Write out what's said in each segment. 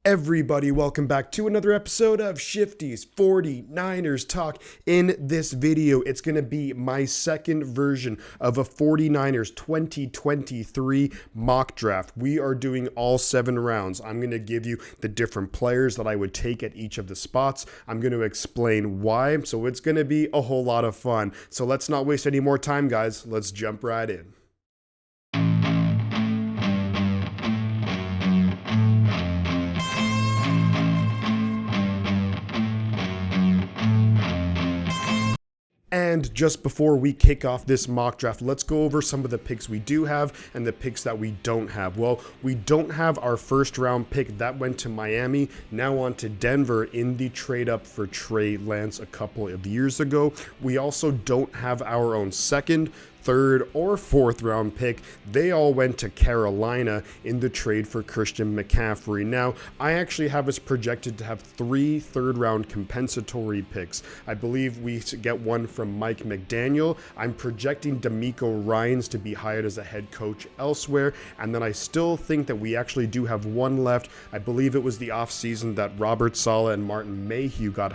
Everybody, welcome back to another episode of Shifty's 49ers Talk. In this video, it's going to be my second version of a 49ers 2023 mock draft. We are doing all 7 rounds. I'm going to give you the different players that I would take at each of the spots. I'm going to explain why, so it's going to be a whole lot of fun. So let's not waste any more time, guys. Let's jump right in. And just before we kick off this mock draft, let's go over some of the picks we do have and the picks that we don't have. Well, we don't have our first round pick. That went to Miami. Now on to Denver in the trade up for Trey Lance a couple of years ago. We also don't have our own second, third, or fourth round pick. They all went to Carolina in the trade for Christian McCaffrey. Now, I actually have us projected to have 3 third round compensatory picks. I believe we get one from Mike McDaniel. I'm projecting Demeco Ryans to be hired as a head coach elsewhere. And then I still think that we actually do have one left. I believe it was the offseason that Robert Saleh and Martin Mayhew got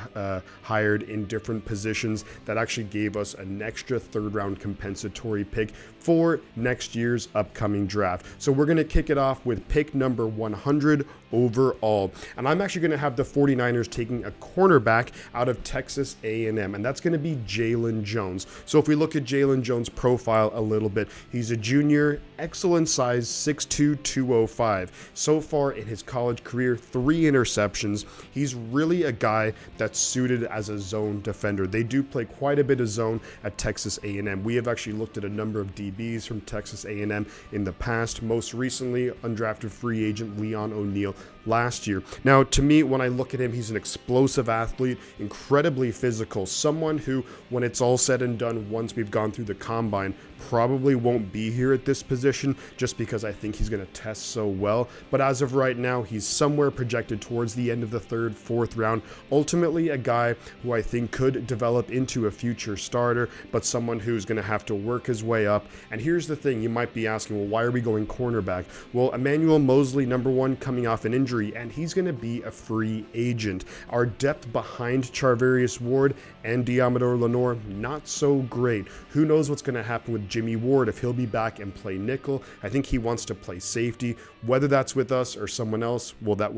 hired in different positions that actually gave us an extra third round compensatory pick for next year's upcoming draft. So we're going to kick it off with pick number 100 overall. And I'm actually going to have the 49ers taking a cornerback out of Texas A&M, and that's going to be Jaylon Jones. So if we look at Jaylon Jones' profile a little bit, he's a junior, excellent size, 6'2", 205. So far in his college career, 3 interceptions. He's really a guy that's suited as a zone defender. They do play quite a bit of zone at Texas A&M. We have actually looked at a number of DBs from Texas A&M in the past, most recently undrafted free agent Leon O'Neal last year. Now, to me, when I look at him, he's an explosive athlete, incredibly physical, someone who, when it's all said and done, once we've gone through the combine, probably won't be here at this position just because I think he's going to test so well. But as of right now, he's somewhere projected towards the end of the 3rd, 4th round. Ultimately, a guy who I think could develop into a future starter, but someone who's going to have to work his way up. And here's the thing, you might be asking, well, why are we going cornerback? Well, Emmanuel Mosley, number 1, coming off an injury, and he's going to be a free agent. Our depth behind Charvarius Ward and Diamador Lenore, not so great. Who knows what's going to happen with Jimmy Ward if he'll be back and play nickel. I think he wants to play safety. Whether that's with us or someone else, well, that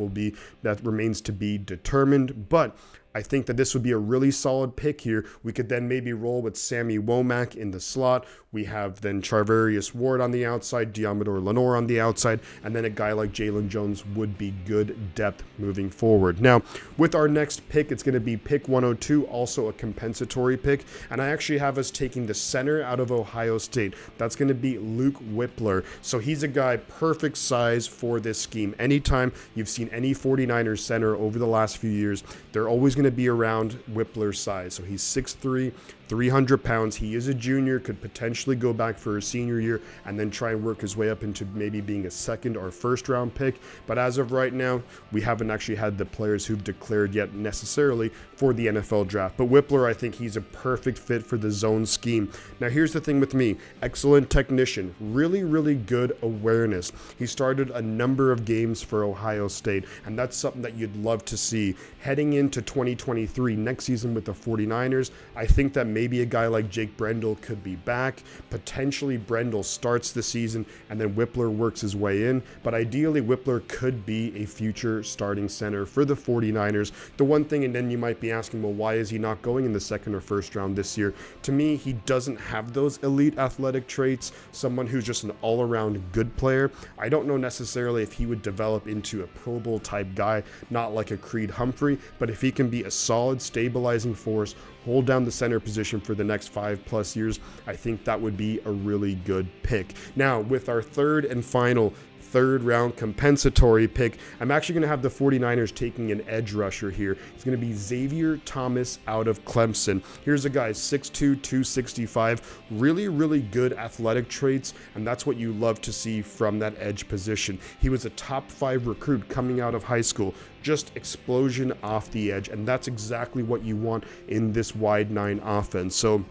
remains to be determined. But I think that this would be a really solid pick here. We could then maybe roll with Sammy Womack in the slot. We have then Charvarius Ward on the outside, Diamador Lenore on the outside, and then a guy like Jaylon Jones would be good depth moving forward. Now, with our next pick, it's going to be pick 102, also a compensatory pick, and I actually have us taking the center out of Ohio State. That's going to be Luke Wypler. So he's a guy perfect size for this scheme. Anytime you've seen any 49ers center over the last few years, they're always going to be around Wypler's size. So he's 6'3", 300 pounds. He is a junior, could potentially go back for a senior year and then try and work his way up into maybe being a 2nd or 1st round pick. But as of right now, we haven't actually had the players who've declared yet necessarily for the NFL draft. But Wypler, I think he's a perfect fit for the zone scheme. Now, here's the thing with me. Excellent technician, really good awareness. He started a number of games for Ohio State, and that's something that you'd love to see. Heading into 2023, next season with the 49ers, I think that maybe a guy like Jake Brendel could be back. Potentially Brendel starts the season and then Wypler works his way in. But ideally, Wypler could be a future starting center for the 49ers. The one thing, and then you might be asking, well, why is he not going in the 2nd or 1st round this year? To me, he doesn't have those elite athletic traits, someone who's just an all-around good player. I don't know necessarily if he would develop into a Pro Bowl type guy, not like a Creed Humphrey, but if he can be a solid stabilizing force, hold down the center position for the next 5+ years, I think that would be a really good pick. Now, with our 3rd and final 3rd round compensatory pick, I'm actually going to have the 49ers taking an edge rusher here. It's going to be Xavier Thomas out of Clemson. Here's a guy, 6'2", 265, really good athletic traits, and that's what you love to see from that edge position. He was a top 5 recruit coming out of high school, just explosion off the edge, and that's exactly what you want in this wide 9 offense. So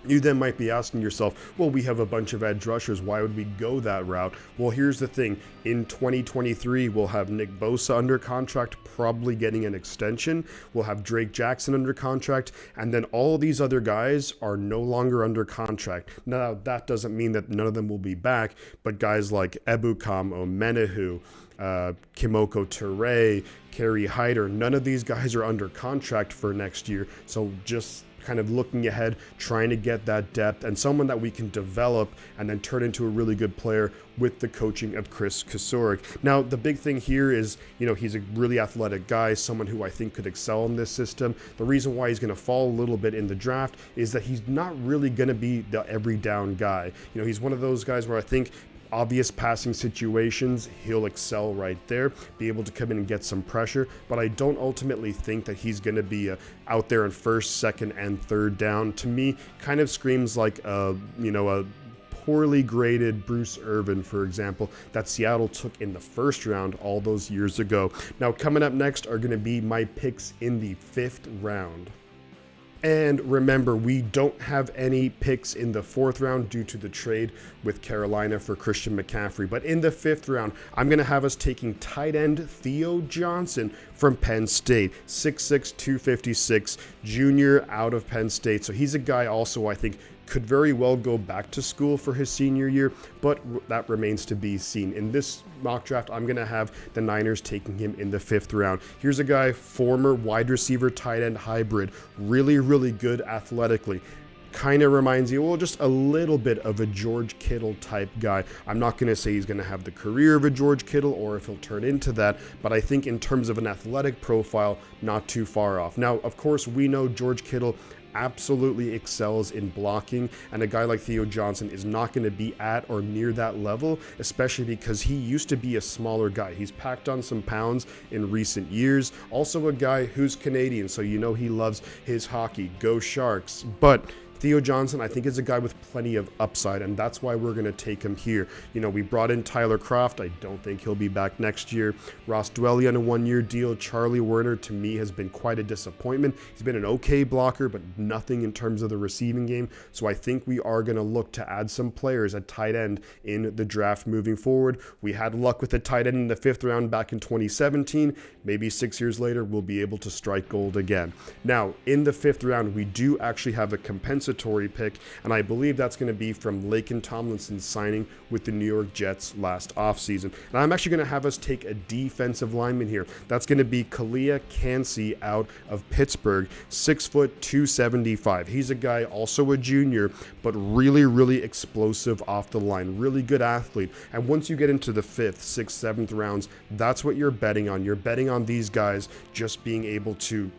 You then might be asking yourself, well, we have a bunch of edge rushers. Why would we go that route? Well, here's the thing. In 2023, we'll have Nick Bosa under contract, probably getting an extension. We'll have Drake Jackson under contract. And then all these other guys are no longer under contract. Now, that doesn't mean that none of them will be back, but guys like Ebukam, Omenahu, Kimoko Ture, Kerry Hyder, none of these guys are under contract for next year. So just kind of looking ahead, trying to get that depth and someone that we can develop and then turn into a really good player with the coaching of Chris Kasorik. Now, the big thing here is, he's a really athletic guy, someone who I think could excel in this system. The reason why he's going to fall a little bit in the draft is that he's not really going to be the every down guy. He's one of those guys where I think obvious passing situations, he'll excel right there, be able to come in and get some pressure, but I don't ultimately think that he's going to be out there in first, second, and third down. To me, kind of screams like a poorly graded Bruce Irvin, for example, that Seattle took in the first round all those years ago. Now, coming up next are going to be my picks in the 5th round. And remember, we don't have any picks in the 4th round due to the trade with Carolina for Christian McCaffrey. But in the 5th round, I'm going to have us taking tight end Theo Johnson from Penn State, 6'6", 256, junior out of Penn State. So he's a guy also I think could very well go back to school for his senior year, but that remains to be seen. In this mock draft, I'm going to have the Niners taking him in the 5th round. Here's a guy, former wide receiver tight end hybrid, really, really good athletically. Kind of reminds you, just a little bit of a George Kittle type guy. I'm not going to say he's going to have the career of a George Kittle or if he'll turn into that, but I think in terms of an athletic profile, not too far off. Now, of course, we know George Kittle absolutely excels in blocking, and a guy like Theo Johnson is not going to be at or near that level, especially because he used to be a smaller guy. He's packed on some pounds in recent years. Also a guy who's Canadian, so he loves his hockey. Go Sharks. But Theo Johnson, I think, is a guy with plenty of upside, and that's why we're going to take him here. We brought in Tyler Kroft. I don't think he'll be back next year. Ross Dwelly on a 1-year deal. Charlie Werner, to me, has been quite a disappointment. He's been an okay blocker, but nothing in terms of the receiving game. So I think we are going to look to add some players at tight end in the draft moving forward. We had luck with the tight end in the 5th round back in 2017. Maybe 6 years later, we'll be able to strike gold again. Now, in the 5th round, we do actually have a compensatory pick, and I believe that's going to be from Laken Tomlinson's signing with the New York Jets last offseason. And I'm actually going to have us take a defensive lineman here. That's going to be Calijah Cancey out of Pittsburgh, 6 foot 275. He's a guy, also a junior, but really, really explosive off the line, really good athlete. And once you get into the 5th, 6th, 7th rounds, that's what you're betting on. You're betting on these guys just being able to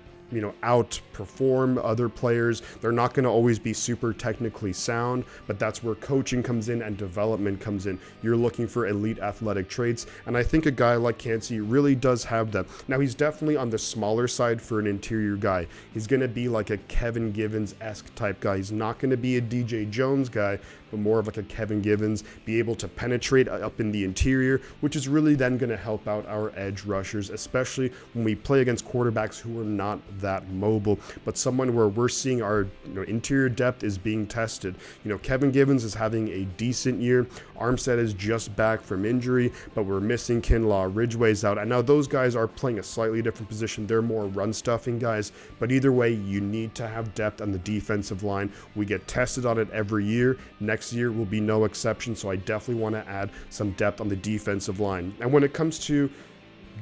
outperform other players. They're not going to always be super technically sound, but that's where coaching comes in and development comes in. You're looking for elite athletic traits, and I think a guy like Cancey really does have that. Now, he's definitely on the smaller side for an interior guy. He's going to be like a Kevin Givens-esque type guy. He's not going to be a DJ Jones guy, but more of like a Kevin Givens, be able to penetrate up in the interior, which is really then going to help out our edge rushers, especially when we play against quarterbacks who are not that mobile, but someone where we're seeing our interior depth is being tested. Kevin Givens is having a decent year. Armstead is just back from injury, but we're missing Kinlaw. Ridgeway's out. And now those guys are playing a slightly different position. They're more run stuffing guys, but either way, you need to have depth on the defensive line. We get tested on it every year. Next year will be no exception, so I definitely want to add some depth on the defensive line. And when it comes to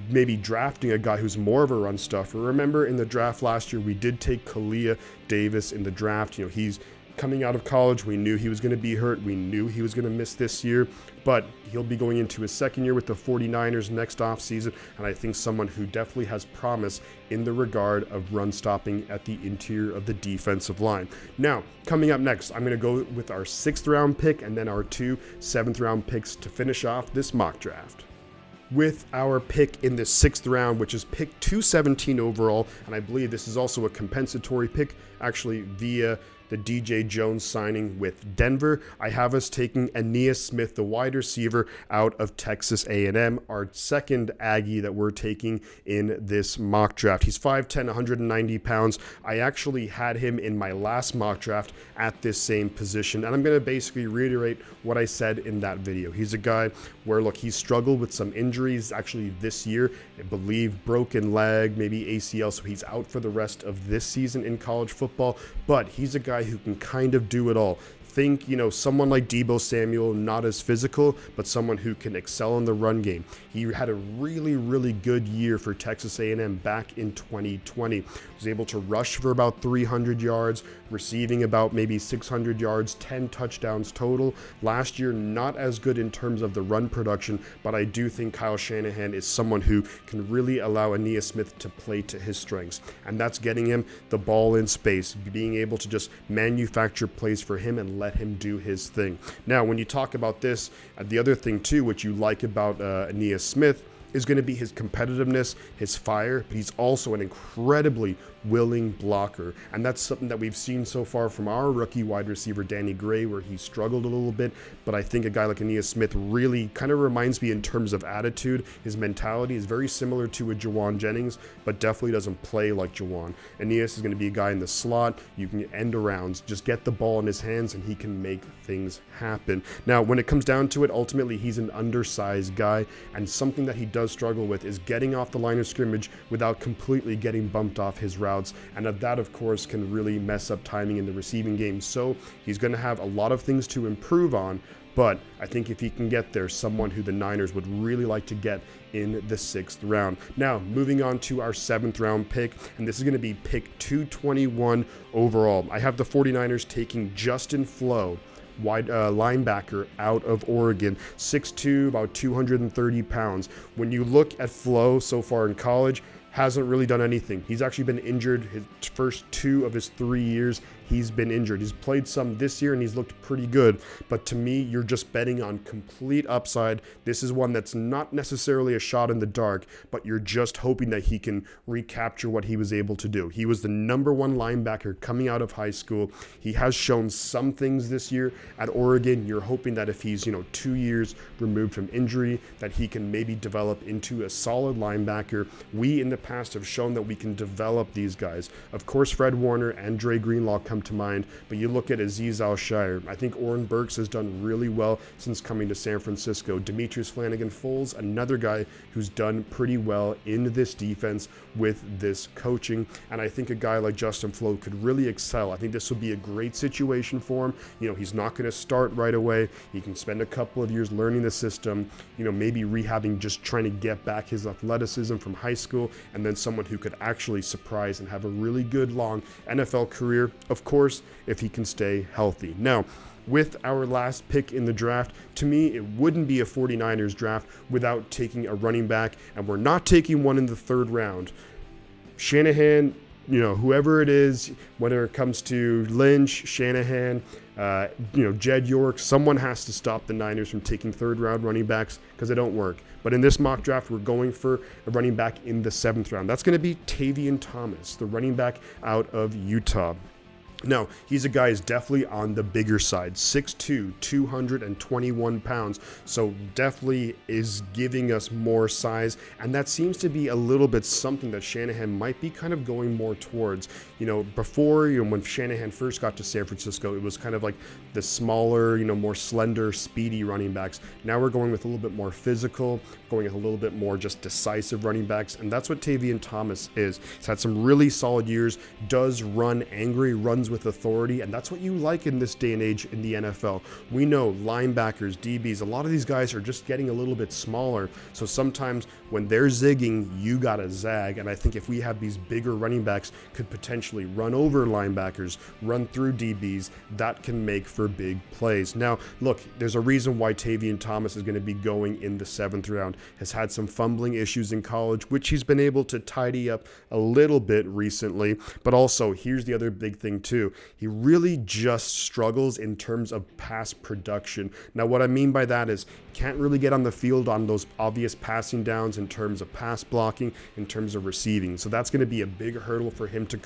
maybe drafting a guy who's more of a run stuffer, remember in the draft last year, we did take Kalijah Davis in the draft. He's coming out of college. We knew he was going to be hurt. We knew he was going to miss this year, but he'll be going into his 2nd year with the 49ers next offseason, and I think someone who definitely has promise in the regard of run stopping at the interior of the defensive line. Now, coming up next, I'm going to go with our 6th round pick and then our 2 7th round picks to finish off this mock draft. With our pick in the 6th round, which is pick 217 overall, and I believe this is also a compensatory pick, actually via the DJ Jones signing with Denver, I have us taking Ainias Smith, the wide receiver out of Texas A&M, our second Aggie that we're taking in this mock draft. He's 5'10", 190 pounds. I actually had him in my last mock draft at this same position, and I'm going to basically reiterate what I said in that video. He's a guy where, look, he's struggled with some injuries actually this year. I believe broken leg, maybe ACL, so he's out for the rest of this season in college football, but he's a guy who can kind of do it all. Think, someone like Deebo Samuel, not as physical, but someone who can excel in the run game. He had a really, really good year for Texas A&M back in 2020. Was able to rush for about 300 yards, receiving about maybe 600 yards, 10 touchdowns total. Last year, not as good in terms of the run production, but I do think Kyle Shanahan is someone who can really allow Ainias Smith to play to his strengths. And that's getting him the ball in space, being able to just manufacture plays for him and let him do his thing. Now, when you talk about this, the other thing too, which you like about Ainias Smith, is going to be his competitiveness, his fire, but he's also an incredibly willing blocker. And that's something that we've seen so far from our rookie wide receiver, Danny Gray, where he struggled a little bit. But I think a guy like Ainias Smith really kind of reminds me in terms of attitude. His mentality is very similar to a Jawan Jennings, but definitely doesn't play like Jawan. Ainias is going to be a guy in the slot. You can end arounds, just get the ball in his hands, and he can make things happen. Now, when it comes down to it, ultimately, he's an undersized guy, and something that he does struggle with is getting off the line of scrimmage without completely getting bumped off his routes, and that of course can really mess up timing in the receiving game. So he's going to have a lot of things to improve on, but I think if he can get there, someone who the Niners would really like to get in the 6th round. Now, moving on to our 7th round pick, and this is going to be pick 221 overall. I have the 49ers taking Justin Flowe, wide linebacker out of Oregon, 6'2", about 230 pounds. When you look at Flowe so far in college, hasn't really done anything. He's actually been injured his first 2 of his 3 years. He's been injured. He's played some this year and he's looked pretty good. But to me, you're just betting on complete upside. This is one that's not necessarily a shot in the dark, but you're just hoping that he can recapture what he was able to do. He was the number 1 linebacker coming out of high school. He has shown some things this year at Oregon. You're hoping that if he's, 2 years removed from injury, that he can maybe develop into a solid linebacker. We in the past have shown that we can develop these guys. Of course, Fred Warner and Dre Greenlaw come to mind, but you look at Aziz Al-Shire. I think Oren Burks has done really well since coming to San Francisco. Demetrius Flanagan-Foles, another guy who's done pretty well in this defense with this coaching, and I think a guy like Justin Flowe could really excel. I think this will be a great situation for him. He's not going to start right away. He can spend a couple of years learning the system, maybe rehabbing, just trying to get back his athleticism from high school, and then someone who could actually surprise and have a really good long NFL career, of course, if he can stay healthy. Now, with our last pick in the draft, to me, it wouldn't be a 49ers draft without taking a running back, and we're not taking one in the 3rd round. Shanahan, whoever it is, whether it comes to Lynch, Shanahan, Jed York, someone has to stop the Niners from taking 3rd round running backs because they don't work. But in this mock draft, we're going for a running back in the 7th round. That's going to be Tavion Thomas, the running back out of Utah. Now, he's a guy who's definitely on the bigger side, 6'2", 221 pounds, so definitely is giving us more size, and that seems to be a little bit something that Shanahan might be kind of going more towards. Before, when Shanahan first got to San Francisco, it was kind of like the smaller, more slender, speedy running backs. Now we're going with a little bit more physical, going with a little bit more just decisive running backs, and that's what Tavion Thomas is. He's had some really solid years, does run angry, runs with authority, and that's what you like in this day and age in the NFL. We know linebackers, DBs, a lot of these guys are just getting a little bit smaller, so sometimes when they're zigging, you gotta zag, and I think if we have these bigger running backs could potentially run over linebackers, run through DBs, that can make for big plays. Now, look, there's a reason why Tavion Thomas is going to be going in the 7th round. Has had some fumbling issues in college, which he's been able to tidy up a little bit recently, but also here's the other big thing too. too. He really just struggles in terms of pass production. Now, what I mean by that is can't really get on the field on those obvious passing downs in terms of pass blocking, in terms of receiving. So that's going to be a big hurdle for him to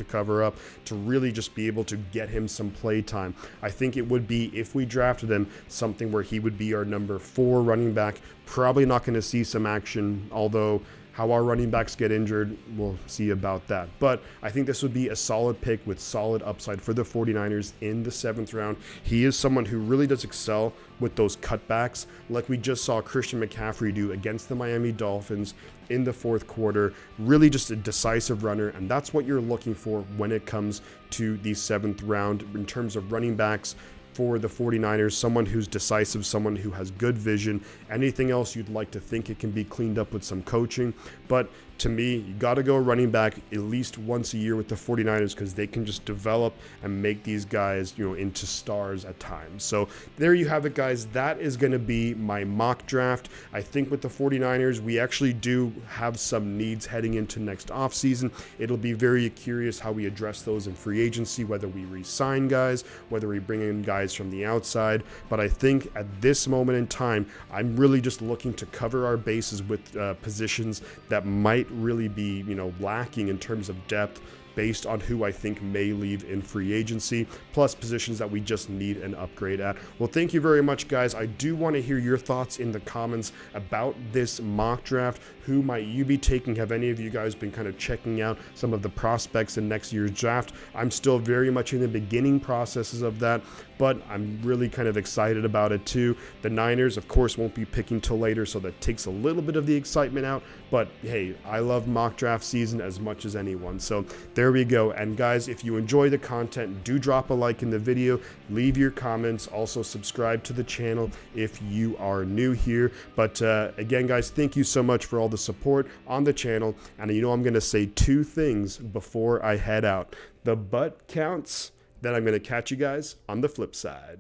cover up, to really just be able to get him some play time. I think it would be, if we drafted him, something where he would be our number 4 running back. Probably not going to see some action, although how our running backs get injured, we'll see about that. But I think this would be a solid pick with solid upside for the 49ers in the 7th round. He is someone who really does excel with those cutbacks, like we just saw Christian McCaffrey do against the Miami Dolphins in the 4th quarter. Really just a decisive runner, and that's what you're looking for when it comes to the 7th round in terms of running backs for the 49ers, someone who's decisive, someone who has good vision. Anything else you'd like to think it can be cleaned up with some coaching. But to me, you got to go running back at least once a year with the 49ers because they can just develop and make these guys, into stars at times. So there you have it, guys. That is going to be my mock draft. I think with the 49ers, we actually do have some needs heading into next offseason. It'll be very curious how we address those in free agency, whether we re-sign guys, whether we bring in guys from the outside. But I think at this moment in time, I'm really just looking to cover our bases with positions that might really be, lacking in terms of depth based on who I think may leave in free agency, plus positions that we just need an upgrade at. Well, thank you very much, guys. I do want to hear your thoughts in the comments about this mock draft. Who might you be taking? Have any of you guys been kind of checking out some of the prospects in next year's draft? I'm still very much in the beginning processes of that, but I'm really kind of excited about it too. The Niners, of course, won't be picking till later, so that takes a little bit of the excitement out. But hey, I love mock draft season as much as anyone. So there we go. And guys, if you enjoy the content, do drop a like in the video, leave your comments, also subscribe to the channel if you are new here. But again, guys, thank you so much for all the support on the channel. And I'm going to say 2 things before I head out. The butt counts. Then I'm going to catch you guys on the flip side.